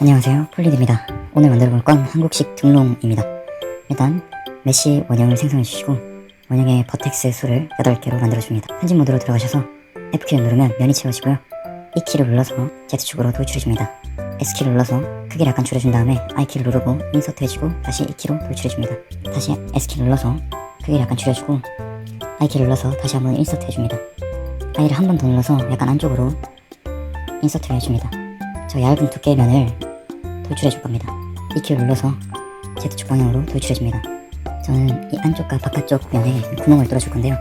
안녕하세요, 폴리드입니다. 오늘 만들어볼 건 한국식 등롱입니다. 일단 메쉬 원형을 생성해주시고 원형의 버텍스 수를 8개로 만들어줍니다. 편집 모드로 들어가셔서 F키를 누르면 면이 채워지고요. E키를 눌러서 Z축으로 돌출해줍니다. S키를 눌러서 크기를 약간 줄여준 다음에 I키를 누르고 인서트 해주고 다시 E키로 돌출해줍니다. 다시 S키를 눌러서 크기를 약간 줄여주고 I키를 눌러서 다시 한번 인서트 해줍니다. I를 한 번 더 눌러서 약간 안쪽으로 인서트를 해줍니다. 저 얇은 두께의 면을 돌출해줄 겁니다. E키를 눌러서 Z축 방향으로 돌출해줍니다. 저는 이 안쪽과 바깥쪽 면에 구멍을 뚫어줄 건데요.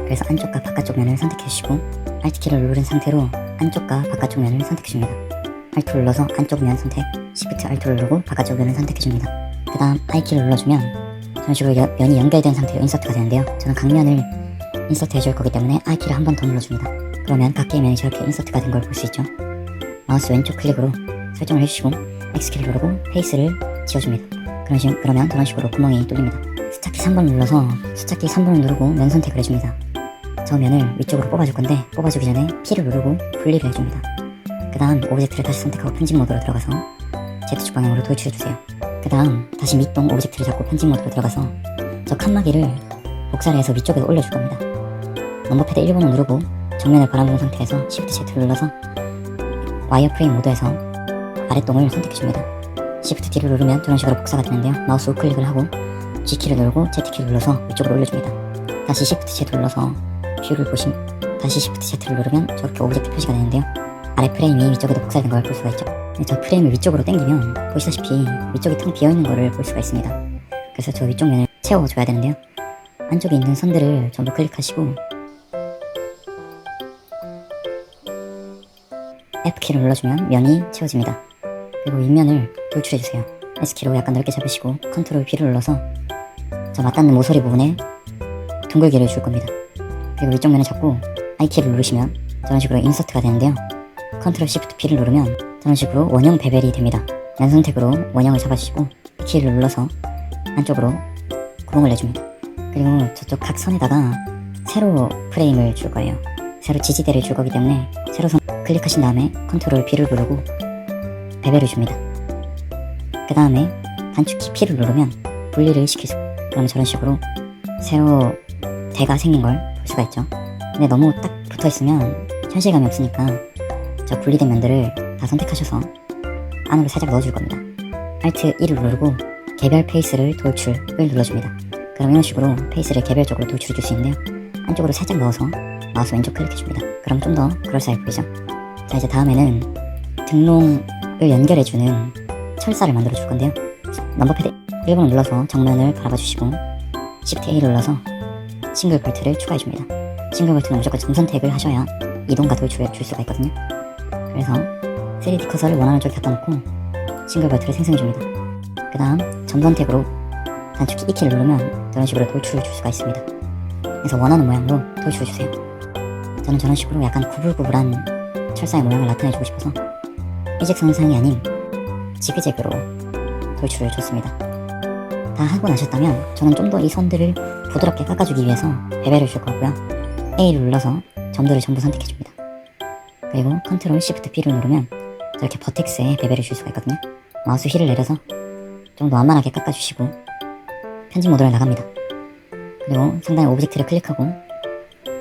그래서 안쪽과 바깥쪽 면을 선택해주시고 Alt키를 누른 상태로 안쪽과 바깥쪽 면을 선택해줍니다. Alt를 눌러서 안쪽 면 선택, Shift Alt를 누르고 바깥쪽 면을 선택해줍니다. 그 다음 I키를 눌러주면 저런 식으로 면이 연결된 상태로 인서트가 되는데요. 저는 각면을 인서트 해줄 거기 때문에 I키를 한 번 더 눌러줍니다. 그러면 각개의 면이 저렇게 인서트가 된 걸 볼 수 있죠. 마우스 왼쪽 클릭으로 설정을 해주시고 X키를 누르고 페이스를 지워줍니다. 그러면 저런 식으로 구멍이 뚫립니다. 숫자키 3번 눌러서 숫자키 3번을 누르고 면 선택을 해줍니다. 저 면을 위쪽으로 뽑아줄 건데 뽑아주기 전에 P를 누르고 분리를 해줍니다. 그 다음 오브젝트를 다시 선택하고 편집 모드로 들어가서 Z축 방향으로 돌출해주세요. 그 다음 다시 밑동 오브젝트를 잡고 편집 모드로 들어가서 저 칸막이를 복사를 해서 위쪽에서 올려줄 겁니다. 넘버패드 1번을 누르고 정면을 바라보는 상태에서 Shift Z를 눌러서 와이어프레임 모드에서 아랫동을 선택해줍니다. Shift D를 누르면 저런 식으로 복사가 되는데요. 마우스 우클릭을 하고 G키를 누르고 Z키를 눌러서 위쪽으로 올려줍니다. 다시 Shift Z를 눌러서 뷰를 보시면 다시 Shift Z를 누르면 저렇게 오브젝트 표시가 되는데요. 아래 프레임이 위쪽에도 복사된 걸 볼 수가 있죠. 저 프레임을 위쪽으로 당기면 보시다시피 위쪽이 텅 비어있는 거를 볼 수가 있습니다. 그래서 저 위쪽 면을 채워줘야 되는데요. 안쪽에 있는 선들을 전부 클릭하시고 F키를 눌러주면 면이 채워집니다. 그리고 윗면을 돌출해주세요. S키로 약간 넓게 잡으시고 컨트롤 B를 눌러서 저 맞닿는 모서리 부분에 둥글기를 줄 겁니다. 그리고 위쪽 면을 잡고 I키를 누르시면 저런 식으로 인서트가 되는데요. 컨트롤 Shift B를 누르면 저런 식으로 원형 베벨이 됩니다. 면 선택으로 원형을 잡아주시고 E키를 눌러서 안쪽으로 구멍을 내줍니다. 그리고 저쪽 각 선에다가 세로 프레임을 줄 거예요. 세로 지지대를 줄 거기 때문에 세로선 클릭하신 다음에 컨트롤 B를 누르고 베벨을 줍니다. 그 다음에 단축키 P를 누르면 분리를 시키죠. 그러면 저런 식으로 세로 대가 생긴 걸 볼 수가 있죠. 근데 너무 딱 붙어있으면 현실감이 없으니까 저 분리된 면들을 다 선택하셔서 안으로 살짝 넣어줄 겁니다. Alt 1을 누르고 개별 페이스를 돌출을 눌러줍니다. 그럼 이런 식으로 페이스를 개별적으로 돌출해 줄 수 있는데요. 안쪽으로 살짝 넣어서 마우스 왼쪽 클릭해줍니다. 그럼 좀 더 그럴싸해 보이죠? 자, 이제 다음에는 등롱을 연결해주는 철사를 만들어 줄 건데요. 넘버패드 1번을 눌러서 정면을 바라봐 주시고 Shift A를 눌러서 싱글 볼트를 추가해 줍니다. 싱글 볼트는 무조건 점선택을 하셔야 이동과 돌출을 줄 수가 있거든요. 그래서 3D 커서를 원하는 쪽에 갖다 놓고 싱글 볼트를 생성해 줍니다. 그 다음 점선택으로 단축키 E키를 누르면 저런 식으로 돌출을 줄 수가 있습니다. 그래서 원하는 모양으로 돌출을 주세요. 저는 저런 식으로 약간 구불구불한 철사의 모양을 나타내주고 싶어서 일직선상이 아닌 지그재그로 돌출을 줬습니다. 다 하고 나셨다면 저는 좀 더 이 선들을 부드럽게 깎아주기 위해서 베벨을 줄 거고요. A를 눌러서 점들을 전부 선택해줍니다. 그리고 컨트롤 Shift B를 누르면 저렇게 버텍스에 베벨을 줄 수가 있거든요. 마우스 휠을 내려서 좀 더 완만하게 깎아주시고 편집 모드로 나갑니다. 그리고 상단에 오브젝트를 클릭하고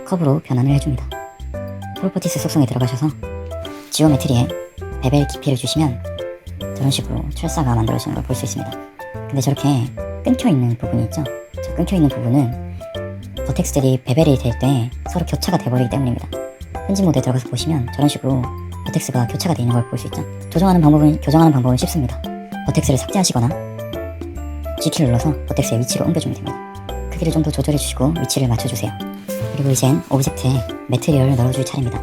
커브로 변환을 해줍니다. 프로퍼티스 속성에 들어가셔서 지오메트리에 베벨 깊이를 주시면 저런 식으로 철사가 만들어지는 걸 볼 수 있습니다. 근데 저렇게 끊겨있는 부분이 있죠? 저 끊겨있는 부분은 버텍스들이 베벨이 될 때 서로 교차가 돼버리기 때문입니다. 편집 모드에 들어가서 보시면 저런 식으로 버텍스가 교차가 되어 있는 걸 볼 수 있죠? 교정하는 방법은 쉽습니다. 버텍스를 삭제하시거나 G키를 눌러서 버텍스의 위치로 옮겨주면 됩니다. 크기를 좀 더 조절해주시고 위치를 맞춰주세요. 그리고 이젠 오브젝트에 매트리얼을 넣어줄 차례입니다.